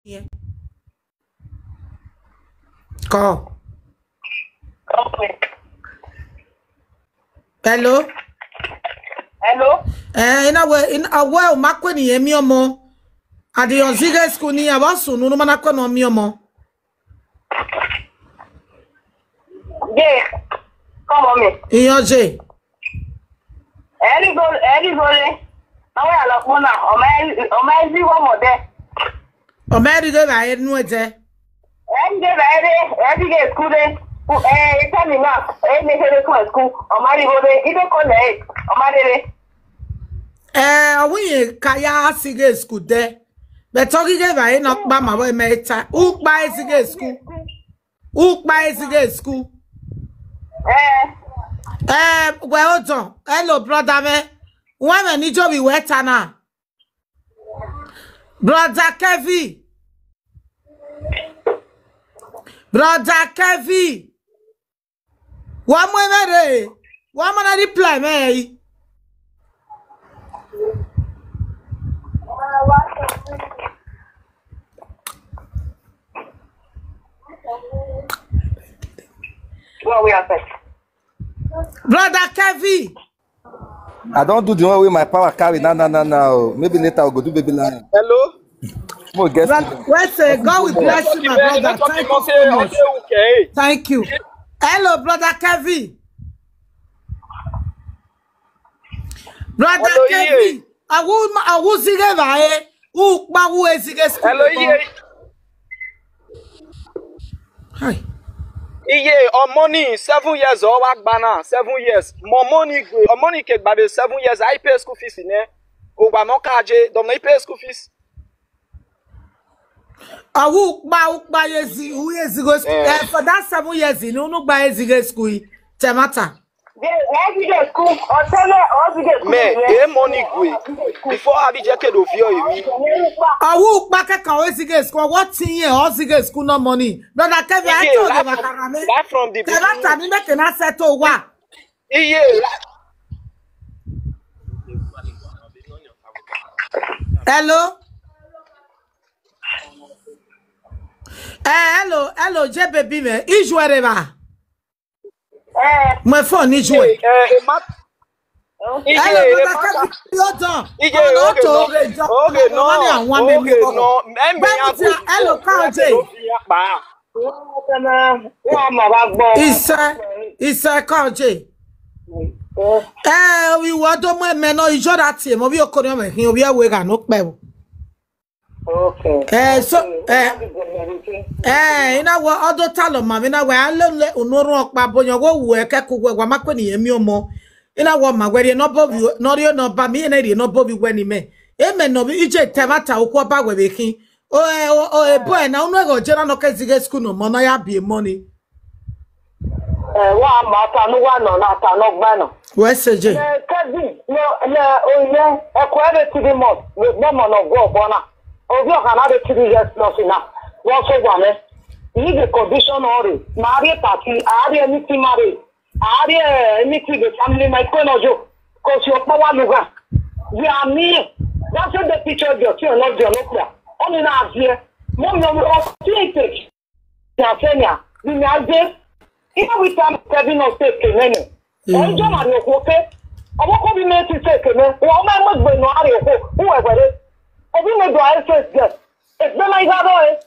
Yeah. Call. Hello. Hello. In a well, Macqueni, and Miomo. At the Onziga school near Wasu, no Manacon or Miomo. Yeah. Come on, me. In your J. Anybody. Now I love one now. Amazing one more day. O married I had no day. Every day, school day. Tell me now. Any school. Or marry go there. Either college. Or marry. We Kaya Sige school there. But talking about not Mama, we made time. Who buys Sige school? Who buys Sige school? Well done. Hello, brother, man. When need to be wet now. Brother Kevin. Brother Kevin. One more One more reply, me. What we are saying? Brother Kevin. I don't do the one way my power carry. No. Maybe later I'll go do baby line. Hello? More guest. Let's say God will bless you, my brother. Thank you so much. Thank you. Hello, brother Kevin. Brother Hello, Kevin. I will see you. Who is it? Hello, yeah. Hi. Yeah, on money, 7 years or work banner, 7 years. More money, cake by the 7 years. I pay school fees in there. Over no carje, don't I pay school fees? I will buy who is for that 7 years, you know, buy a school. Temata. Every day school. Or tell me, Me, money go. Before I be jacket of you. I will back a Kawesi school. What year or school no money? Brother Kevin, I told you that from the Temata, you make an asset to what? Yeah. Hello? Hello, J baby me. Is whatever. My phone is where. Hello, It's a call J. We want to men no ijo that team. Obi okono me hin obi awe ga no pe. Okay. Ina wa odo talo ma me na wa alole onoro okpa bonyo wo wu ekeku gwa makoni emi omo. Ina wa ma gwere no bobi no rio no ba me na ri no bobi gwani me. Eme no bi ije temata okwo ba gwe bekin. Boy na unu go jera no kezige school no mo na ya bi money. Wa ma ta no wa no na ta no gba no. We seje. Kevin, oye ekwere ti di mo no mo no go bona. Obi Canada 3 years plus enough. Wọ́n sọ wà mẹ́. Ní the condition ọ̀rẹ́, màá rí pàtí, àárí ẹni tí máa rè, àárí ẹni tí the family máa kó náà jò, kò sí ọ̀pọ̀ wà lùgà. Bí a ní ẹ̀, wọ́n ṣe the picture jọ tí ọ̀nà jọ lókùnà. Ó ní náà di ẹ, mo yàn ọ́ tí ètè ní àfẹ́yà, bí mi á dé. Even with am Kevin of state kemene. Ọjọ́ màá ní òkú oké. Ọmọkọ́ bí mi ti ṣe kemẹ́, wọ́n máa ń mọ̀ gbẹ̀nù àárẹ̀ òkú, fún ẹ̀gbẹ̀rẹ̀. Obi me do I face get. It's been like that boy.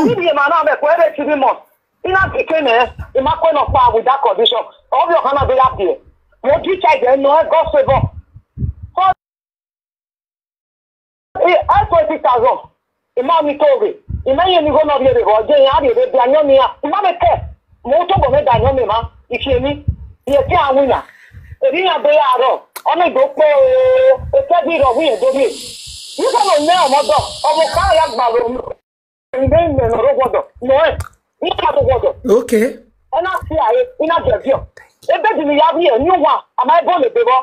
Obi be man na be ko ere ti bi mo. Ina pikin e ma ko no pa with that condition. Obi o kana be happy. Mo ti check dem no go favor. So I 20,000. E ma mi tobe. E ma yen ni go no be re go je ya de be anyo mi a. E ma be ke. Mo to go me da anyo mi ma. Ifiemi. Ye ti awina. E ri ya be ya ro. Oni go pe e ke bi ro wi e do mi. You come now, mother. Okay. And I see I in a review. A bed in the Yavi, a new one, and I bought a baby.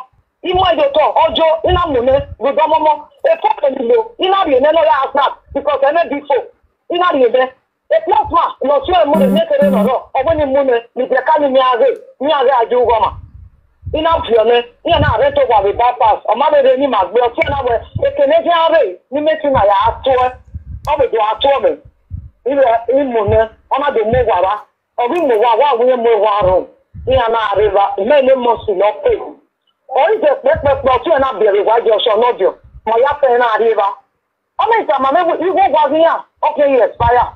In my daughter, Ojo, in a moon, with a mama, a pocket in a never snap, because I never before. In a river, a plasma, no sure moon, or when you moon, with the Canimia, near Jugoma. Ina fione ina na reto wa be bypass o ma be ni ma gbe o ti na we e Canadian way ni meeting na ya ato Obi do atome. Imune, ona de megwara. Obi mo wa we mo waro. Iya na river, mele mo si no pay. O ise pepe tu na bere wa je so no dio. Mo ya pe na river. Omi ta ma me igwo gwa ya. Okay, yes, fire.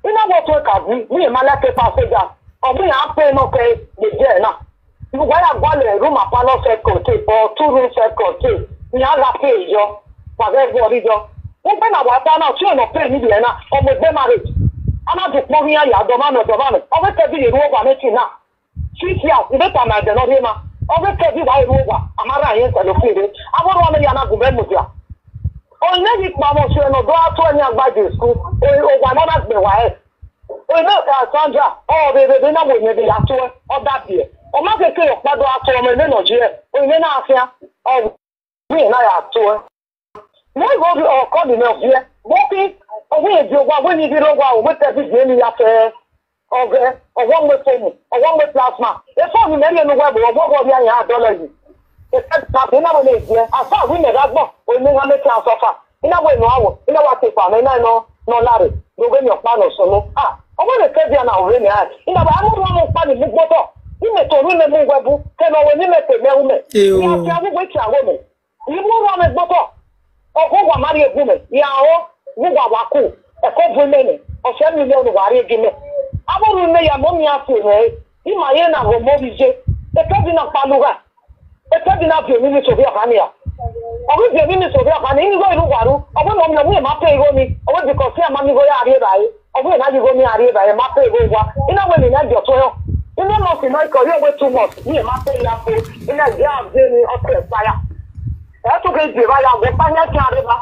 Ina wo to ka bi, mi ma la ke pa seja. Obi ya pe no ke de je na. You why I got a room upon a circle tape or 2 room circle tape. We have a pay yo. For everybody yo. Open a water now, two no pay me now. Or with them marriage. I'm not just moving here, Domano. Over to be a rover making now. 6 years, the time I don't know him. Over to be by rover. I'm a yes, I don't feel it. I want to Yana Gubemutia. Oh, maybe Mamma should not go out to any of school. Oh, why not be wife? We know Sandra. Oh, they know we may be after or that year. O ma ke o pado ato me me no je o me na afia o we na ya ato me go bi o ko di me ofie bo ki o we di ogwa we ni di ogwa o me te bi je ni ya fe oge o won me fomu o won me plasma e so mi me no gwa bo o go bi anya $1 yi e se ta bi na mo le je afa we me da gbo o ni ha me kan sofa ina we no awo ina wa te pa me na no lare do ge mi o pa no so no o mo le ke dia na o re ni ina ba amu mo pa ni gbo Ime to ru me mu webu ke no we ni me te me ume ya ti abu we ti awo me ni mu ro me gboto o ko wa mari egu me ya o ni wa wa ku e ko bu me ni o se million wa ri egi me aburu me ya mo mi afi me ima ye na go mo bije e ka bi na paluga e ka bi na bi mi ni so bi akani ya o bi bi mi so bi akani ni go iru waru o bo no me mu ma pe go mi o bi ko se ama mi go ya ri bai o bo na ji go mi ari bai ma pe go wa ina we ni na jo to yo ina mo si na ko yo we too much ni ma pe ya po ina ja de ni o te fire e to ke je ba ya go pa nya kan re ba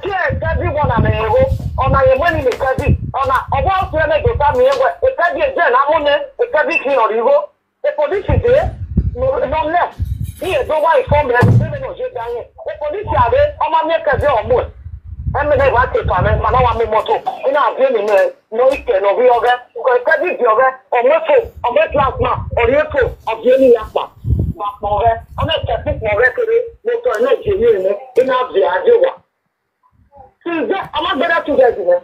ti e ka bi bona me ho ona ye mo ni me ka bi ona o bo se me go ta mi e ka bi je na mo ne e ka bi ki ori ho e police de no le ni e do wa inform me me no je dan ye e police ade o ma me ka bi o mo emme ne wa te pa me ma na wa me moto ina abi mi me no ike no bi oga ko e ka bi oga o me plasma o re fo abi ni ya pa ba po re o me te fi mo re kere moto na je ni ne ina abi ade wa Tuesday, I'm not better 2 days in it.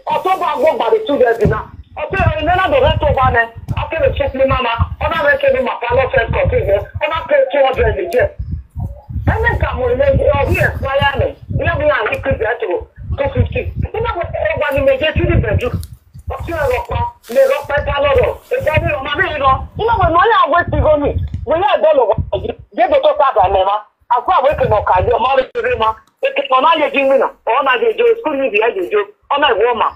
October, I go by the 2 days in it. Okay, and then I go rent over there. I can check me, mama. I'm not renting my fellow friends. I'm not paying 200 a year. And then come with me, here, Miami. You know, we are liquid that to 250. You know what? Everybody may get to the bedroom. But you know, they rock my paloro. The daddy of my baby, you know, when I wait to go me, when I don't know, they go to Tabana. I go away to Moka, your mother to Rima. Mama ye jinmi na o na je jo school ni bi aje jo o na wo ma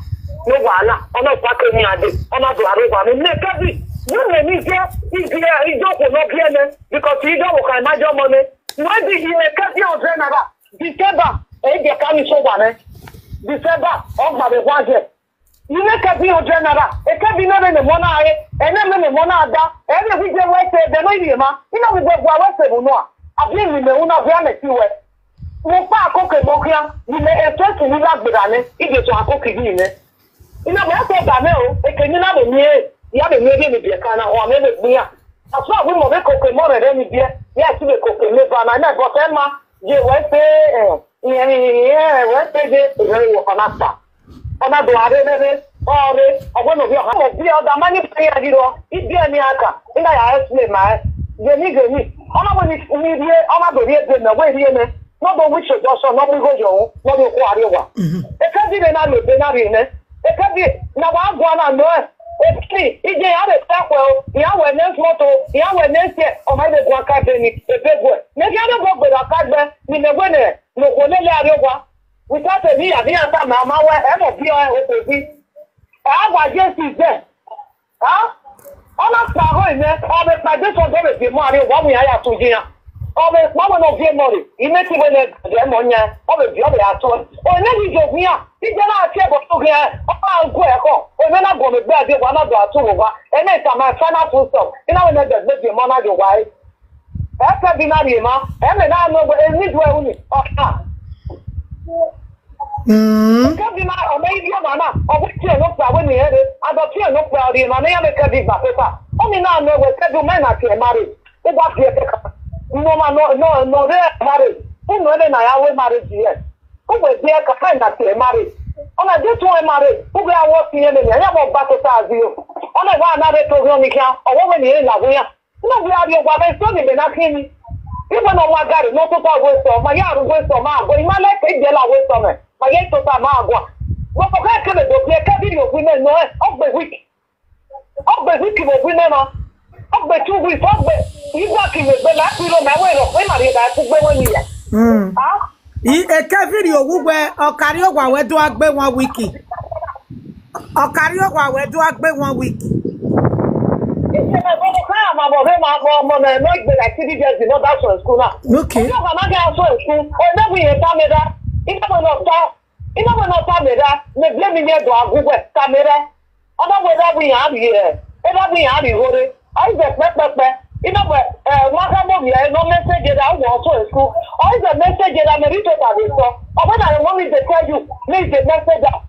no wala o na pa ke ni ade o na do arowa mi ne ka bi you me ni je ijo ko no bi ene because you don't work na jo money no di hi me ka bi o ze na ba December e de ka mi so wa ne December o gba be wa je you me ka bi o je na ba e ka bi na me mo na aye e na me mo na ada e na bi je we se de no iri ma ina bi gbo wa we se bu no a abi mi me una bi na ti we mo pa akoke mokia ni me efesi ni lagbera ni ide to akoke ni ne ina ba to ga me o e ke ni na be mi ya be mi bi bi ka na o me be gbiya aso abu mo be koke mo re ni bi ya ti be koke le ba na bo te ma je we se we se de re wo kana ta ona do are ne ore ogbo no bi o ha mo bi o da mani pe ya diro ibi ani aka ina ya explain ma je ni ona bo ni bi ona do ri de na we ri ne no bo which just no we go yo no we ko arewa e ka bi na lo be na ri ne e ka bi na wa gwa na no e ki ije ya be ta ko ya we ne moto ya we ne se o ma be gwa ka be ni e be go ne ga no go gbe ka gbe ni ne gbe ne no ko le arewa we ta te ni ya bi ata ma ma we e mo bi o ko bi agwa jesu je ona pa ho ne o be pa de so do be mo arewa mu ya to jiyan obe mama no vie mori imeti we ne de mo nya obe bi obe ato o ne ni jogun ije na ati ebo to ge o ma nku e ko o me na go me gbe ade wa na do ato wa ene ta ma final full stop ina we ne de gbe mo na jo wa e ka bi na ri ma e me na no go e ni do e uni o ka ka bi na o me ibi o na o bu ti e no pa we ni ere ado ti e no pa ri ma na ya me ka bi gba pepa o mi na no we ka do me na ti e mari e gba fi e ka no re marriage unu ele na ya we marriage yes ko who will be a kind that they marry. On a day to a marry, who will I walk in and I have battle as you. On a one another to Ronica, or woman in Lavia. No, we are your wife, son, and not him. Even on my garden, no total wisdom, my yard wisdom, but in my life, they are wisdom. My yet to Tamagua. What for that kind of video women know of the week. Of the week of women, of the 2 weeks, of the you working with the last video, my way of memory that is going here. Eke video wugwe okariogwa wedu agbe 1 wiki. Okariogwa wedu agbe 1 wiki. Okay. You know, no message that I want to school. Or is a message that I read about it. Or when I want me to tell you, please the message that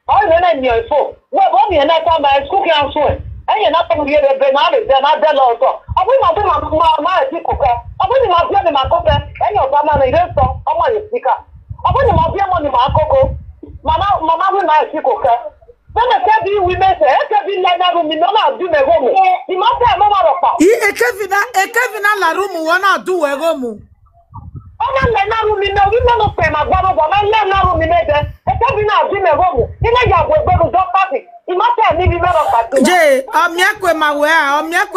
I don't know your phone. Well, only another time I school council. And you're not going to get a banana, then I tell also. I will not do my cooker. I will not get my cooker. And your family is so. I want you speaker. I will not get money my cocoa. Mama will not cooker. When I tell you, we may say, I tell you, let me know how to do my home. You must have no matter what. Ekevina la room, wana do a room. Ona le na room, no, we no pay my brother, but I let na room in there. Ekevina do my home. You know, you have to go party. You must have me never party. Jay, omiakwe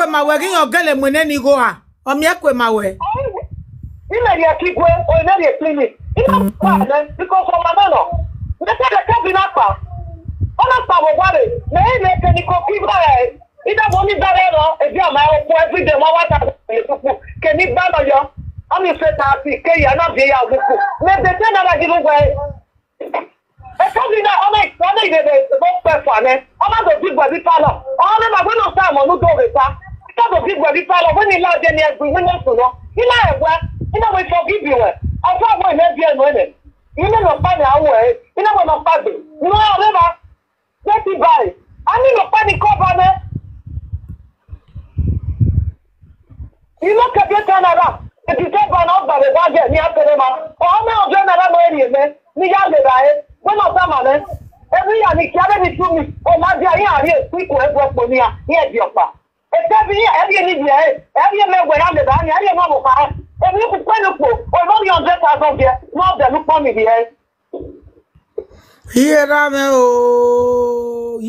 mawe, your girl and when go. Omiakwe mawe. You know, you keep going, or you know, you clean it. You know, because of my no. Let's take a cabinet pass. Ona sawo ware na ele ke ni ko ki ba e ida bo ni bare ro e bi o ma o every day mo wa ta ke ni ba lo yo oni se ta ti ke ya na bi ya o ku me be te na ba gi lu gwe e ko bi na ona ide de bo pe fa ne ona do bi gbe bi pa lo ona ma gbe no sa mo nu do re ta ta do bi gbe bi pa lo when ni la de ni egbe ni no so no ila egbe ina we forgive you e afa mo me bi e no ne ina no pa ni awo e ina mo no pa be no re ba. Let it buy. I need a panic cover. You look at your Canada. If you take one out by the budget, near Panama, or I'm not general area, Niagara, when I'm summer, every year, you carry me to me, or my dear, here, quick work for me, here, your pa. Every year, every year, when I'm the band, I don't know how. Every year, or not your dress out of here, not the look for me here. Here I know.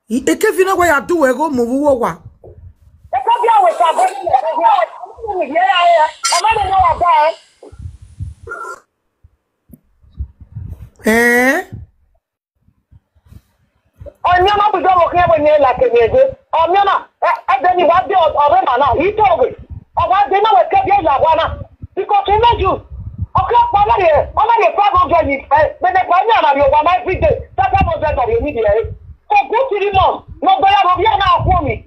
Ekevina wa ya do ego move wo wa. Ekevia we ka bo ni ya. Ama no wa ba. Onya ma bu do wo ke bo ni la ke ni de. Onya na e de ni wa de ore ma na. Yi to we. O wa de na we kevia la wa na. Because you know you. Okay, I'm a 500 years. When the Panya over my every day, 500 of your media. So go to the mom. No, but I will be now for me.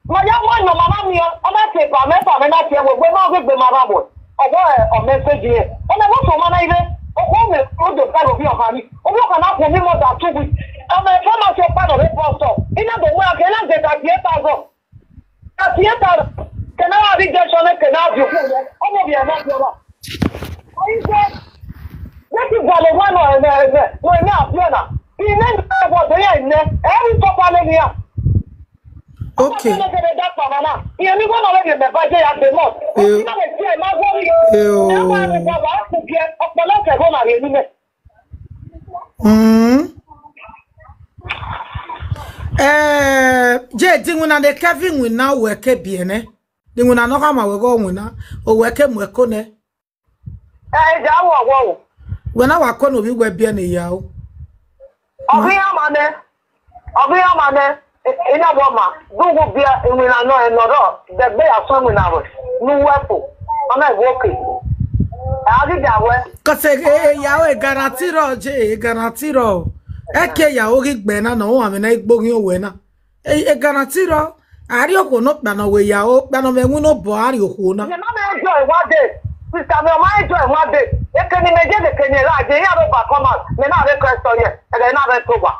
My young one, no, Mamma, I'm not saying, I'm not saying, we're not with the Marabo. Or message here. And I want to man even. Oh, home is good the side of your honey. Oh, you can have me more than 2 weeks. I'm a fan of your part of it also. In other words, I cannot get at the at the can I have it just on it? Can I have you? I'm going to be a This is the one or not, Fiona. He never was there. Every papa here. Okay. You only one already in the budget at the most. You know, Je dinguna de Kevin we now work biene. Dinguna no kama we go wina o work mweko ne. When I was going to be being a yaw. Obiamane, in a woman, do be in a no another, the bay of some hours. No weapon. I'm not walking. I did that way. Cause a yaw garantiro. Eke yaogi bena no, I mean, I bong you winner. A garantiro. I don't know, Banaway yao, Banaway boar you who not. Enjoy what day. Sister, my enjoy one day. You can imagine the Kenya, they have a command, may not request for you, and they're not a cover.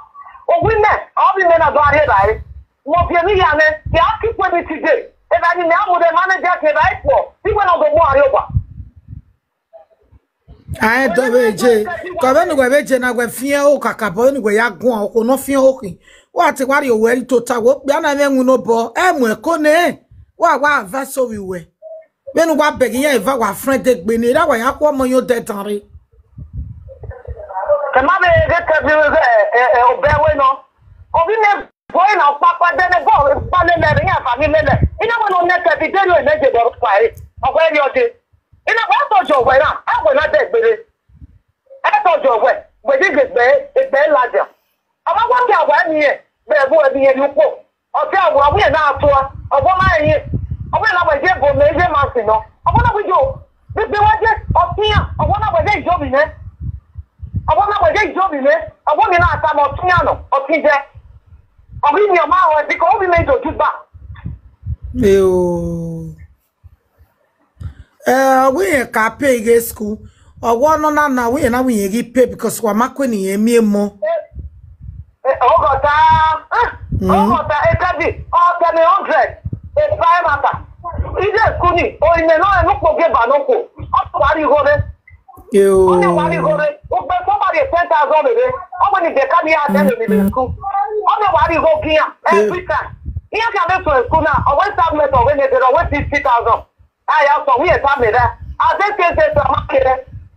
Oh, women, all the men are going here. Mopianian, they are keeping me today. If I didn't know the manager can write for, he went on the war over. I do beje. Ko be no beje na gwa fie o kakabo ni gwa ya gun o ko no fie o kin. Wa ti wari o weri total wo bia na me nwu no bo e mu e ko ne. Wa vaso wi we. Be no gwa beg yen eva wa friend de gbe ni da wa ya ko mo yo de tanre. Kama be get to be obewe no. Obi ne boy na papa de ne bo pa le le nya family le. Ina mo no net be de no ne je do kware. Ogwe ri ode. Ina ba to jo we na, a we na de gbere. E to jo we, we di gbe laja. Aba kwa ti awa ni e, be bo e ni lupo. O ti awa we na ato a, obo ma yin. Obo na we je bo me je ma si no. Obo na we jo. Be wa je o ti an, obo na we je jo bi ne. Obo na we je jo bi ne. Obo mi na ata mo ti an no, o ti je. Obi mi o ma o bi ko obi me do ju ba. We ka pay ge school. Or one na we na we gi pay because wa makweni emi mo. Ogota e kadi o tell me 100 e five mata. Ije kuni o ine no e no po ge ba no ko. O to wari gore. O ne wari gore. O pe somebody 10,000 bebe. O mo ni de kadi a tell me school. O ne wari go kia every time. Here can be to school now. O we tablet o we ne de o we 50,000. I have some years I made that. I just say to market.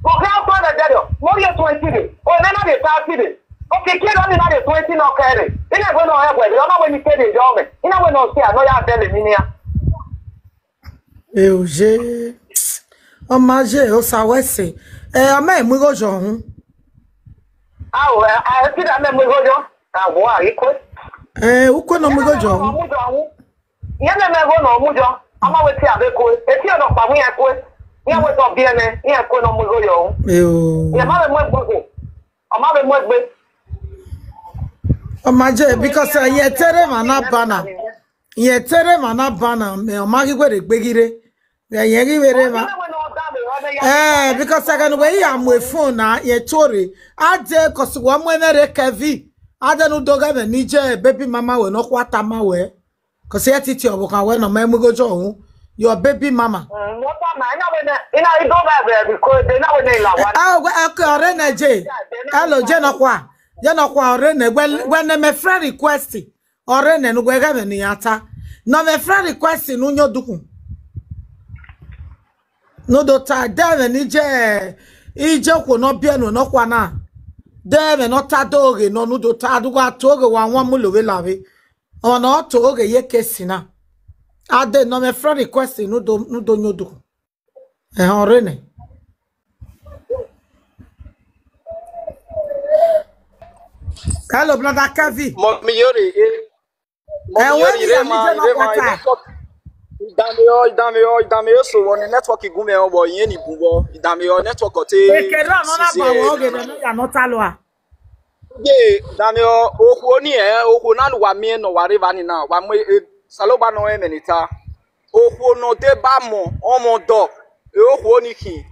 Go out for the dead. More than 20 days. Or then I 30 days. Okay, kid only not 20 no carry. Then I go no have way. You know when you say the job. You know when no see I know you are telling me here. Eugé. O maje o sawese. Ame mu go johun. I see that me go jo. Ah, wo ari ko. Uko no mu go johun. Yene me go no mu jo. Ama we ti abeko eti no pa mu ya ko ya we to bia ne ya ko no mu go yo ya ma be mo gbogbo ama be mo gbe o ma je because ye tere mana bana me o ma gi gwe gbegire ye gi were ma because again we ya mo phone na ye tori ade kosi wo mo mere kevi ade no doga be ni je baby mama we no kwata ma we cause yet it your when no man go to your baby mama. Hello, Jenokwa. When me friend request or rene no go ga ni ata. No me friend request no nyo duku. No do ta dem ni je ije ko no bia no kwa na. Dem no ta doge no do ta do ga toge wan mu lo we lawe. On auto oge ye kesina. Ade no me friend request no do nyodo. Orene. Hello brother Kavi. Mommy yori Idamio so on network igume obo yen ni buwo. Idamio network ote. Ekera no na ba wo oge no ya no talo a. Ye Daniel okwo ni okwo na wa mi no ware ba ni na wa mo saloba no emenita okwo no de ba mo omo do okwo ni ki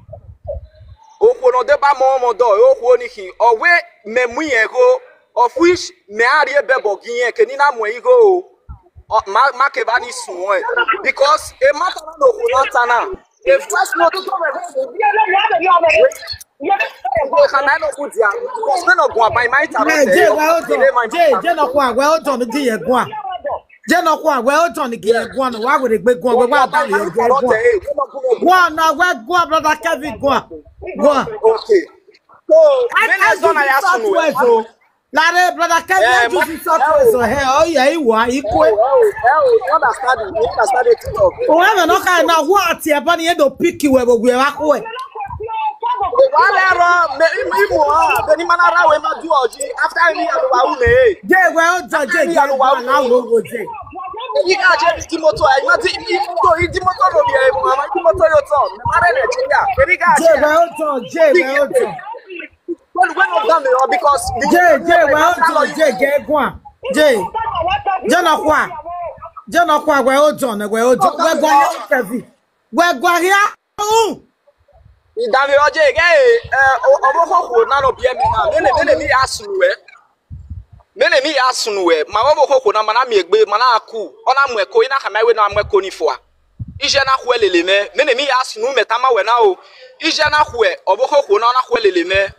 okwo no de ba mo omo do okwo ni ki owe memu yen go of which me ari bebo gin ke ni na mo igo ma ke ba ni sun because e matter no okwo na tana e first no to Lare brother Kevin just software so here oh yeah you are equal understand it oh no kind now what here but you do pick you we akwe Walero me imo beni manara we ma du oji after me aluwa ume je well done je na wo je you ga je di moto ai ma di moto lo bi e ma di moto yo to me mare Nigeria beni ga je well done when of them because je gwan je no kwa we done we gwa hia Idami oje obokoko na no bia me na mele mi asunuwe ma obokoko na mana mi egbe mana aku ona mu eko ina ka na we na mu eko ni fo a ije na khwe leleme me ne mi ya sunu metama we na o ije na khwe oboko kwo na khwe leleme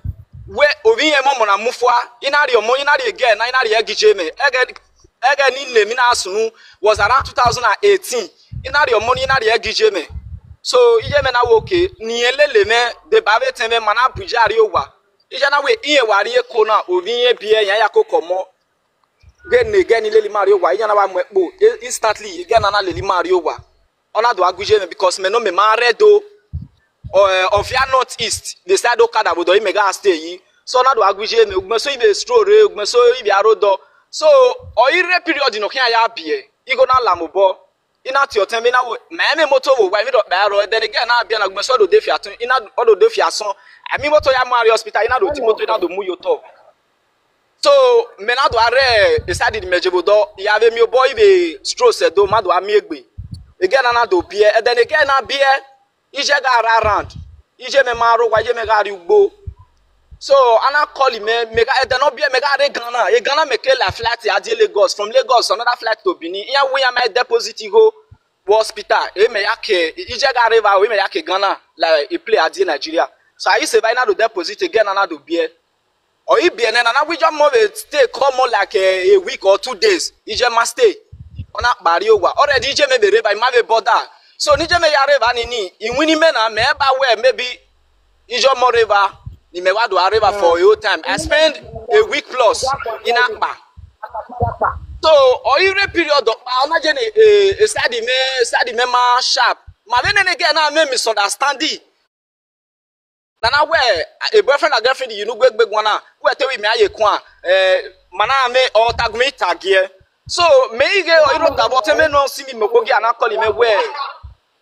we obi ye mo na mufua inari omo inari again na inari egije me ege ni ne mi na sunu was around 2018 inari omo inari egije me so ije me na wo okay ni eleleme de babe teme mana bujari owa ije na we iye wari eko na obi ye bie yan yakokomo gen leli mari owa ije na wa mo ekpo instantly again na leli mari owa ona do aguje me because me no me ma redo of ya northeast they said okada bodo imega stay yi so na do aguje me ugme so ibe stroll re ugme so ibe arodo so oyire period no kan ya bie igo na lamubo ina ti otembe na me moto wo wa mi do ba ro then again na bia na ugme so do de fiatun ina odo de fiason ami moto ya mari hospital ina do ti moto ina do mu yo top so me na do are decided mejebodo ya be mi boy be stroll se do ma do ami egbe again na do bie then again na bie ije ga around ije me maru kwa ije me ga ri ugbo so ana call me mega e no bie mega re Ghana e Ghana make la flight adi Lagos from Lagos another flight to Benin ya we ya my deposit go hospital e me yake ije ga river we me yake Ghana like e play adi Nigeria so I say by na do deposit again na do bie or e bie na we just move stay come more like a week or 2 days ije ma stay ona bari owa already ije me be river ma be border so nije me ya river ni inwini me na me ba we maybe ijo mo river ni me wa do river for a whole time I spend a week plus in Akpa so oyire period ona je ni study me ma sharp ma be ne again na me misunderstanding na we a boyfriend and girlfriend you know gbegbe gwana we tell we me aye kwa mana me o tag me tag here so me ige oyiro tabo te me no see me mekogi ana call me we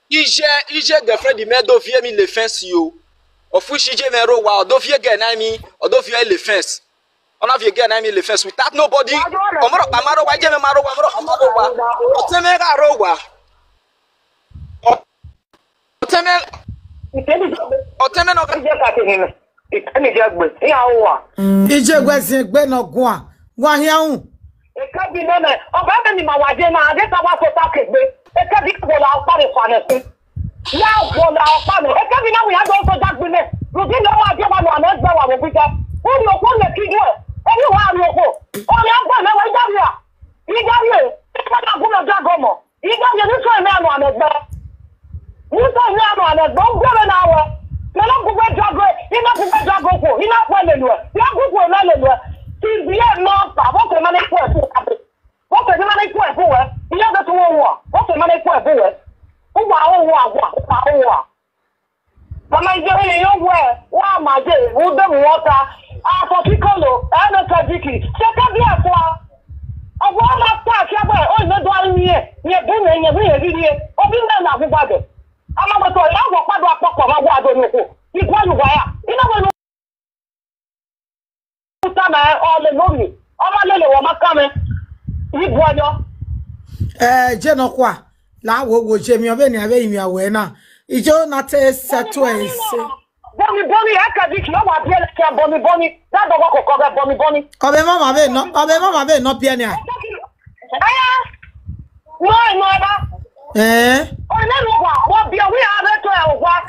ije girlfriend me do vie mi le fence yo ofushi ije me ro wa do vie ge na mi odo vie le fence ona vie ge na mi le fence without nobody omoro pa maro wa je me maro wa moro omoro wa oteme ga ro wa oteme no ga ije ka tini ikani je gbe iya owa ije gwesin gbe no gun wa hiahun ekabi nene oba me ni mawaje na ade ta wa so ta kegbe ekabi ko la pa re fa ne ya go la pa me ekabi na we ya do so dagbe ne rugi lo wa je wa no na gbe wa wo bi ja o ri o ko le kidu e ni wa ri o ko o ri agba na wa jaria ni jaria ka na gu na jago mo i jaria ni so me anu anegbe ni so me anu anegbe o gbe na wo me no gu gbe jago ina gu gbe jago ko ina pa le lu ya gu ko na le lu ti bi e no pa bo ko ma ne ko e fu abi bo ko ma ne ko e fu we iya do to wo bo ko ma ne ko e fu we wa agwa mama ije ni yo we wa ma je wo de mu wota a for pikolo e no kadiki se ka bi afwa owo ma pa ki agba o no do ari ni e bu na ye bu ye ri obi na na agba de ama mo to ya wo pado apoko ma wa do ni ko igwa lu wa ya ina wo no ta ma o le lori o ma lele wo maka me ibu ajo je no kwa la wo je mi obe ni abe imi awe na ijo na te setu ese boni akadiki no wa bia ka boni da do ko ko be boni obe mama be no pia ni a aya no ba o na no wa bia we are to e wa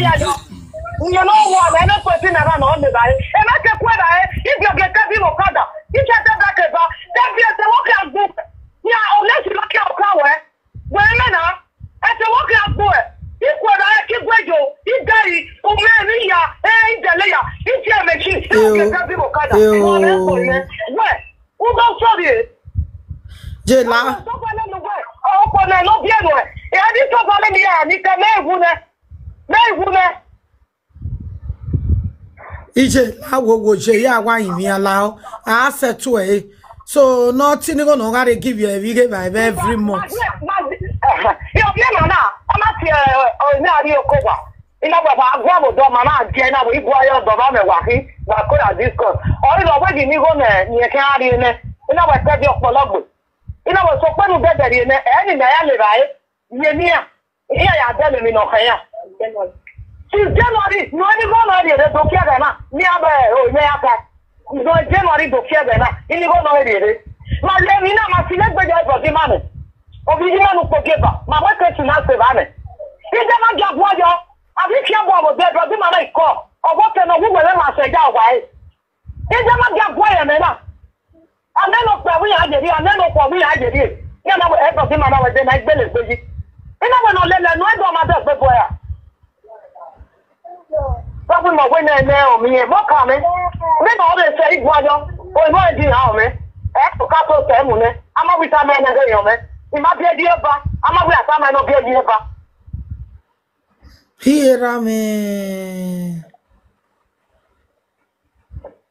ya yo you know what I don't put in around on the guy and I can quit if you get that people kada you can take back about that be the work out book yeah unless you look out power when na at the work out book if what I keep wejo if guy o me ya deleya if you machine you get that people kada where who go sorry je la o ko na no bien no e adi to vale mi ya ni ka me hu ije awowo je ya wa yin ala a settle e so nothing go no gare give you every month yo bien na ama ti o ni ari okowa ina baba agwa mo do mama je na bo ibu ayo do ba me wa ki wa ko na discuss o ri lo we ni go na ni e kan ari ne ina wa te bi opologbo ina wo so pe nu bebe ri ne e ni na ya le bai ye ni ya dele mi no kan ya since January, no any go na dey do kia na. Ni abe o me aka. No January do kia na. Ini go na dey. Ma le mi na ma sile gbe je go di mame. Obi ina no pokeba. Ma wa ke tuna se ba me. Ije ma dia bo yo. Abi kia bo bo de do ma na iko. Obo ke no wu wele ma se ja wa e. Ije ma dia bo ya me na. Ane no kwa wi ajeri, ane no kwa wi ajeri. Ya na e do ma na we de na igbele gbeji. Ina we no lele no e do ma de pe bo ya. Sabu mo we na na o mi e mo ka me. Me no de se igbo ajo. O mo e di ha o me. E to ka to te mu ne. Ama wi ta me na ge yo me. Ima bia di eba. Ama wi ata me no bia di eba. Hear me.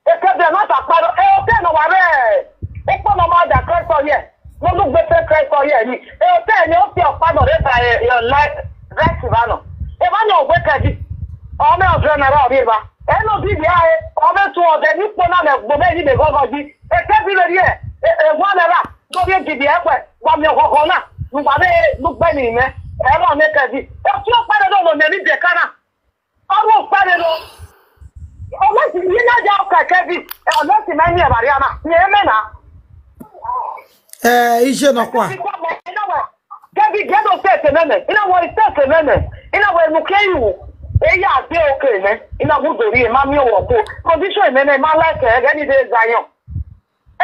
Ekebe na ta paro o te no wa re. O po no ma da Christ ye. Mo lu gbe te Christ ye ni. O te ni o ti o pa no re ta your life rest ba no. E ba no gbe kaji. O me o dre na ra obi ba. E no bi bia e o me tu o de ni po na me gbo me ni me go ji. Ekebe le ri e. E wa na ra. Do bi ji bi e pe. Wa mi o ko na. Lu ba be lu gbe ni me. E mo me kaji. E ti o pa no me ni de kana. O pa no. Ọlọ́sì yìí náà jẹ́ ọkọ̀ ẹ̀kẹ́ bí ọlọ́sì máa ń ní ẹ̀bàrí àmà ní ẹ̀mẹ́ náà. Iṣẹ́ náà kọ́ à. Gẹ́bí gẹ́dọ̀ tẹ̀sẹ̀ mẹ́mẹ́, iná wọ ìtẹ̀sẹ̀ mẹ́mẹ́, iná wọ ẹnu kéyìwò, èyí àgbé òkè mẹ́, iná gbúdòrí ẹ̀ máa mí òwò kó, kọ́ndíṣọ̀ ìmẹ́mẹ́ máa láìpẹ́ ẹ̀gẹ́ ní ilé Zion.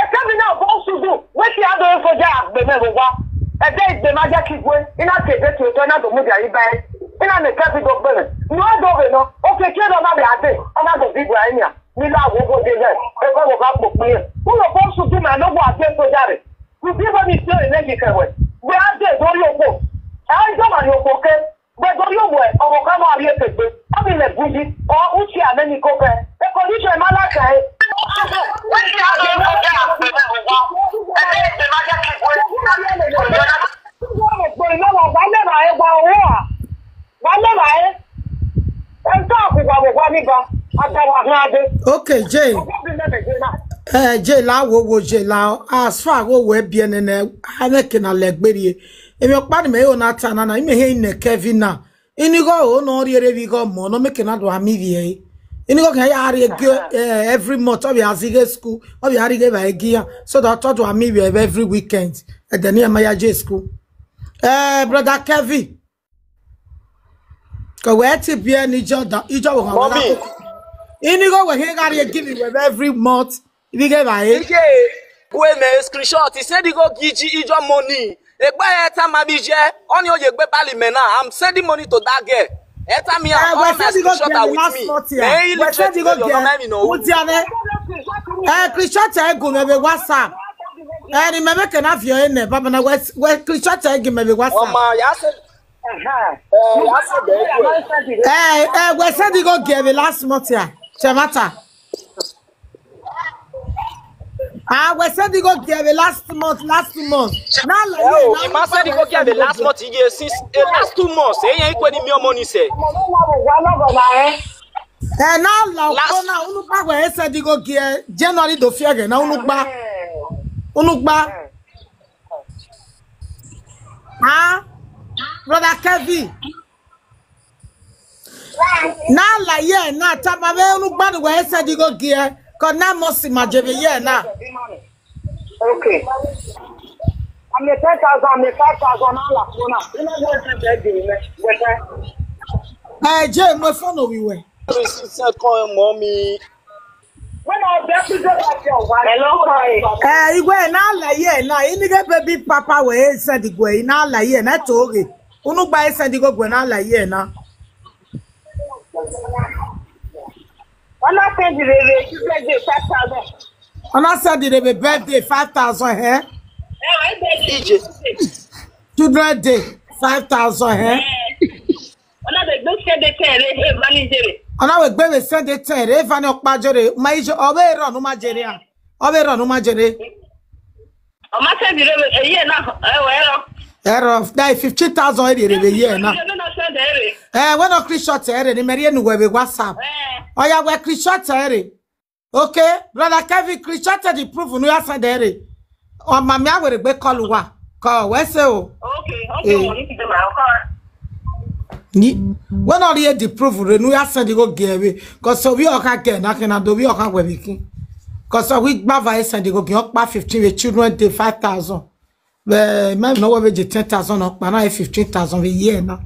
Ẹ̀kẹ́ mi náà bọ́ ṣubú, wéṣí àdó ìfọjá àgbẹ̀mẹ́ gbogbo. Ẹ̀dẹ́ ìgbè máa jẹ́ kí gbé, iná kéde tí o tọ́ iná dòmúdì àyíbá ẹ̀. Ina ne kabi do gbere no do be no o ke ke do na be ade o na do bigwa enya ni la wo bo de le e ko wo ka popo yen wo lo ko su tu ma no bo ade to jare ku bi bo mi se ele ki kewe we ade do ri opo e jo ma ni opo ke be do ri owo e o ka ma ri e pegbe o mi le buji o uchi ame ni ko ke e ko ni se ma la ka e we ti ade ko ja pe me wo e de ma ja ki we no wa ba le ba e gba owo a Okay, Jay. Jay, la wo Jay la as far go we bien ne aneke na legberi. E mi okpa me o na tana na ime he ne Kevin na. Ini go o no ri ere bi go mo no make na do ami vie. Ini go kan ya ari every month of ya zige school of ya ari ge ba gia so that to do ami vie every weekend. E de ne ma ya Jay school. Brother Kevin. Ko we ti bia ni Jordan ijo wo kan la ko ini go we he gari give me every month if get by we me screenshot he said he go giji ijo money e gba e ta ma bi je oni o ye gbe bali me now I'm sending money to that girl e ta me all my screenshot are with me we said he go get what ya ne screenshot e go me be WhatsApp remember can have your name baba na we screenshot e give me be WhatsApp ma ya say we said he go give the last month here. Chemata. We said he go give the last month. Now he must said he go give the last month. He gave since last 2 months. He ain't going to money say. Now unukba we said he go give January do fiage na unukba. Brother Kevin. Now la ye na tama be unugba we said you go gear cause na must imagine ye na. Okay. I'm 10,000, I'm 5,000 la bona. You know what Jay, my phone we we. Said call mommy. When I get to hello, igwe na la ye na ini ge baby papa we said igwe na la ye na toge. Unugba said go gwe na la ye na. Ona said the birthday 5,000. Ona said the birthday 5,000 eh? Children day 5,000 eh? Ona the good said the manager. Ona we gbe we send the ten e fa ni okpa jore ma ijo obe ro no ma jere an obe ro no ma jere o ma send the year na error of 50,000 e re year na we no screenshot ere ni meri enu we WhatsApp oya we screenshot ere okay brother Kevin screenshot the proof no ya send ere o ma mi awere gbe call wa ko we say o okay we need to my call ni when all the proof renew ya send go give cause so we oka get na can do we oka we bikin cause so we gba va send go give up 15 with children day 5,000 But maybe no we 10,000 up, but now 15,000 a year now.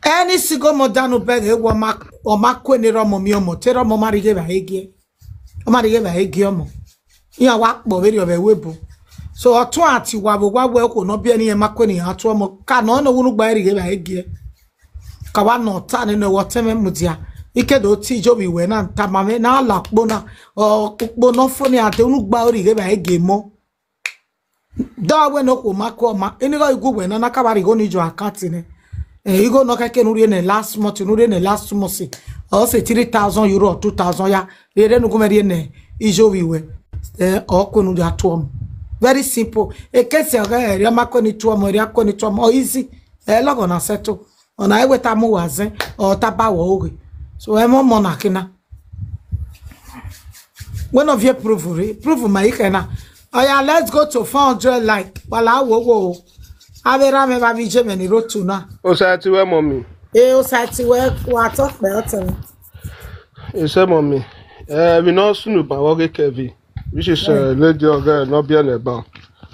Any single modern beg or mark when the Romo miomo, terror momari gave a heggy. Omari gave a heggy. You are walk over your webo. So a twat you have a work will not be any maconi at one canon no one buy gave a heggy. Kawano tan in the water mutia. Ike do ti jobi we na tamame na lakbona or bonofoni ate unu gba ori gave a heggy mo. Da we no ko mako ma enigo igu we na nakabari go ni jo akatine. You go no kake nuri in the last month, nuri in the last 2 months. Or say 3,000 euro or 2,000 ya. They don't go very ne. Ijo we we. Or ko nuri atuom. Very simple. E kesi aga ya mako ni tuom or ya ko ni tuom. Or easy. Logo na settle. Ona ewe tamu wazen or tabawo oge. So emo monakina. One of you prove my ikena. Oh yeah, let's go to 400 like. Wala wo. Avera me ba bije me ni rotu na. O sa ti we mommy. O sa ti we wa talk be oten. E say mommy. We no sunu ba wo kevi. Which is lady or girl no be an eba.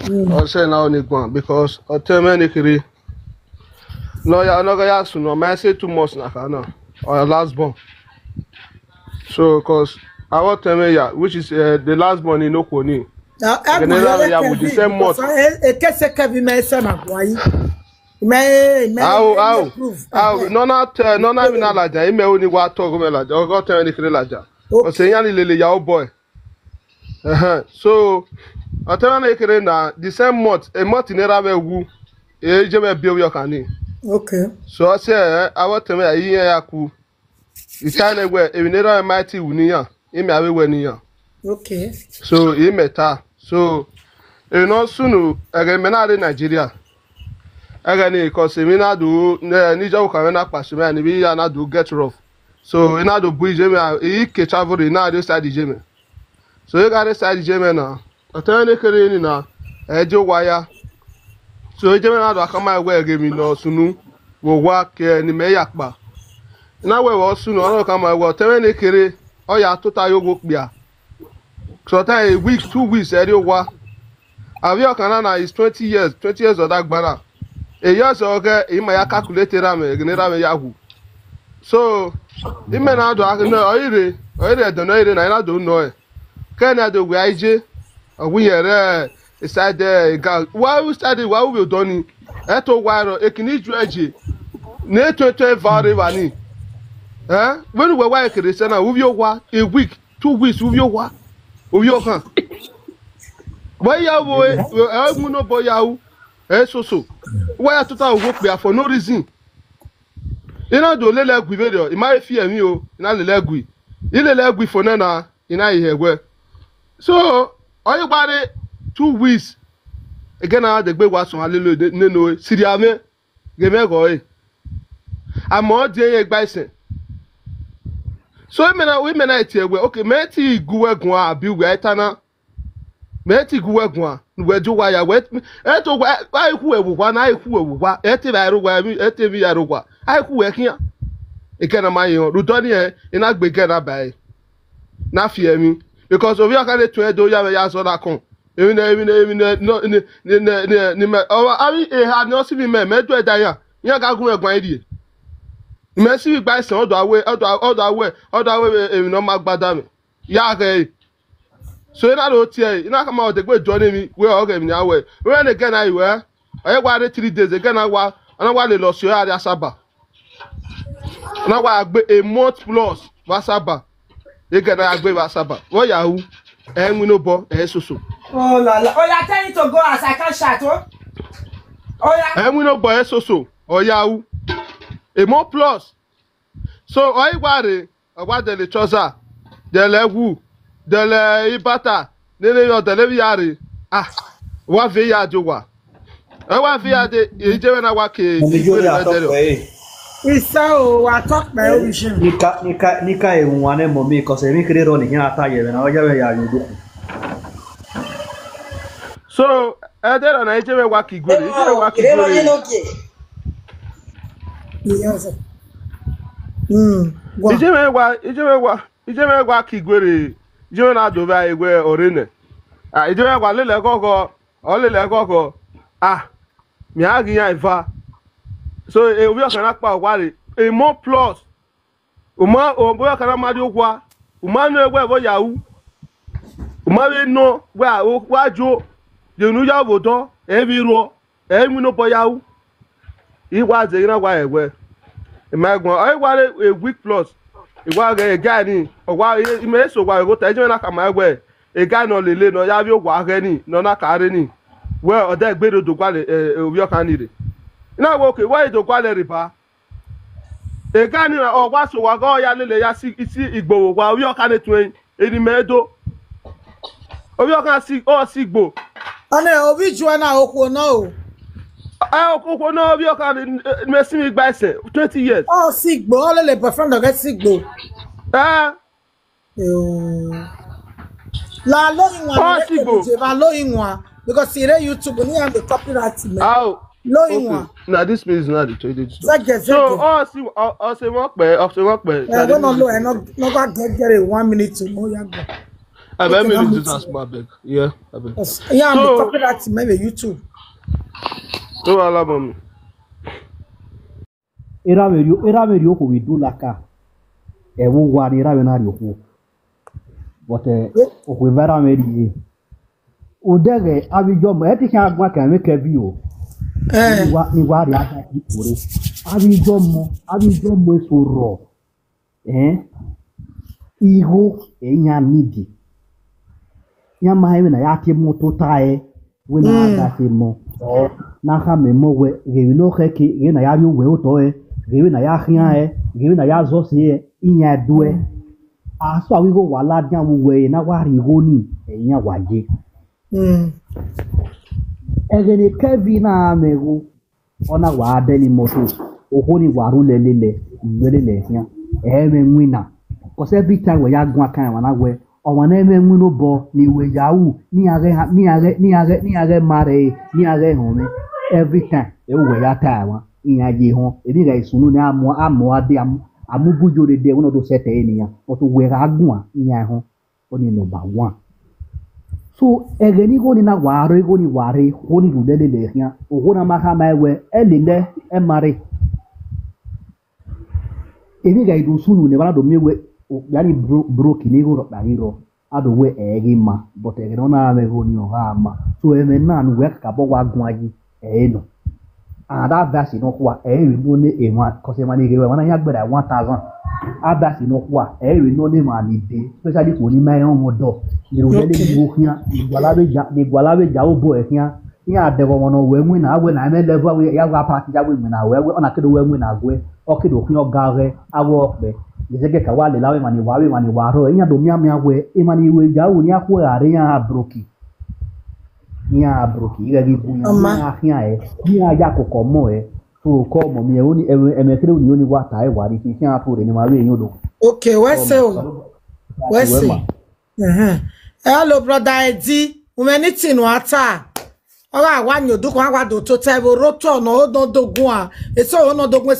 O say na oni gwan because o tell me ni kiri. No ya no ga ya sunu, my say 2 months na kana. Or last born. So cause I want tell me ya which is the last born in Okoni. No, with the same month. No na even alaja. Ime oni wa talk me laja. O go tell any kire laja. O say yan lele ya o boy. So I tell na kire na the same month. A month in era wu. E je me bill yo kani. Okay. So I say I want tell me ayi ya ku. The time where e nera mighty wuni ya. Ime awe weni ya. Okay. So ime ta. So, sunu menade Nigeria. Agani cause mina do nija ukawena pasime and we na do get rough. So ina do bui jeme e ke travel ina do side jeme. So you got side jeme na. Atene kere ni na ejo waya. So jeme na do akama we gemi no sunu wo wa ke ni me yakpa. Na we wo sunu ono kama we atene kere o ya tota yogo kpia. So that a week, 2 weeks, everyone. Avio Canana is 20 years of that banner. A year so okay, in my calculated rame Yahoo. So, it may not do I don't know, I don't know. Can I do YJ? We are inside there. Why we study, why we done it? Eto wire, a kini dredge. Ne 20 valley. When we were working, they said, a week, 2 weeks, with your what? Oyo kan why ya wo mu no boy yawo so why ya total wo pe for no reason ina do lele gwi video e ma fi emi o ina lele gwi ile lele gwi for na ina ihegwe so oyi gbare 2 weeks again na de gbe wa sun alelo neno siriame geme go e amo de ye gba isen. So we mena eti egwe okay meti guwe gwa abi we etana meti guwe gwa we jo wa ya we eto wa iku ewu kwa na iku ewu kwa eti ba ru kwa eti bi ya ru kwa iku we kian ikena mayo rudoni e ina gbe gena bai na fi emi because obi akale tun edo ya so da kon emi no ni me o abi e ha no si bi me do eda yan ga gun egwan iri Messi gba isen odo awe emi no magbada mi ya ge so ina lo tie ina kama o de gbe jo ni mi we o ge mi awe we na again ayi we oye gwa 3 days again ana wa le lo so ya Asaba ana wa gbe a month plus Asaba again agbe Asaba wo yahu no bo soso oh la la oh ya tell you to go as I can shout oh ya no bo soso o yahu a more plus. So I worry about the chosa, the lewu, the ibata, the leviari. What via doa? I want via the Ijana Waki. It's so I talk my ocean. Nika one mommy because I make it on the Yata and I do. So I did an Ijana Waki good. Yes. Ijeme wa kigwere ijeme na do ba igwe orene Ah, ijo ya kwa lele koko. O lele koko. Ah, mi agi ya ifa. So e obi okana pa wale. E more plus. Uma obi okana madi okwa. Uma no egwe bo yawu. Uma we no wa jo. De nu ya boto. E bi ro. E mi no po yawu. Iwa ze ina kwa egwe. E ma gwan. O wale a week plus. Iwa ga guy ni. O wa ime so wa go ta je na ka ma egwe. E guy no lele no ya bi okwa re ni. No na ka re ni. Well, ọdẹ gbèrò dògbàlẹ òbí ọkàn nìrè iná wo òkè wáyé dògbàlẹ rìbá èga ni ọwá sòwà gọ ya lélẹ ya sí ìgbòho wa òbí ọkàn ní tún ẹni mẹẹdó òbí ọkàn sí ọ sí gbò. ọ̀nà òbí ju ẹ̀nà òkú náà o. òkú náà òbí ọkàn ní mẹsìn mi gba ẹsẹ̀ 20 years. ọ sí gbò ọ lè boyfriend ọ̀gẹ́ sí gbò. la lóyún wọn ní ẹ̀kẹ́ ìjẹba lóyún wọn. Because see YouTube, we have the copyright. Oh, okay. Now this means not the trading. So, oh, say what pay, after what pay. I don't know, I not get it 1 minute to know you go. I bet maybe this is my bag. Yeah, I bet. Yeah, I'm the copyright maybe YouTube. So I love me. Era medio ko we do laka. E wo wa ni era we na ri ko. But o ko vera meri. Odege abijo mo eti kan agba kan me ke bi o ni wa ri ada ki ore abijo mo so ro iho enya nidi ya ma na ya ti mo to tae we na ada ti mo o na ha me mo we ge no ke ki ge na ya bi we o to ge na ya khian ge na ya zo si inya due aso awi go wala dia wo we na wa ri ho ni enya waje. Egene Kevin amego ona wa adeli moto ohoni waru lelele lelele ya eme nwina cause every time we ya gun akan wa na we o wa na eme nwino bo ni we yawu ni age mare ni age home every time e we ya ta wa iyaje ho ebi ga isunu ni amo ade amubujo de wono do sete eniya o to we ga gun iya ho oni number 1. So egeni go ni na ware go ni ware go ni rudele le hia o go na maka maiwe elele emare eni ga idu sunu ne bana do mewe o yani broke ni go ro iro ado we egi ma but egi na me go ni o ha ma so eme na nu we ka bo wa gun aji no ada verse no kwa no ne enwa cause ma ni ge we na ya gbera 1000 ada si no kwa no ne ma ni de especially ko ni mai on modo iru le ni hia igwalabe ja obo e hia ya de go no we nwi na agwe na me level we ya gwa party ja we na we ona kedo we nwi na agwe o kedo hia ogare awo pe izege ka wale lawe mani waro nya do mia we e mani we ja wo ni akwo are ya broki ire gi bunya na hia ni aja kokko mo so ko mo mi oni emekere oni oni wa ta e wari fi hia afure ni ma we yin odo. Okay, what's hello brother Eddie humanity no ata ora wa nyodu ko wa do to table roto no odogun a eso ono dogun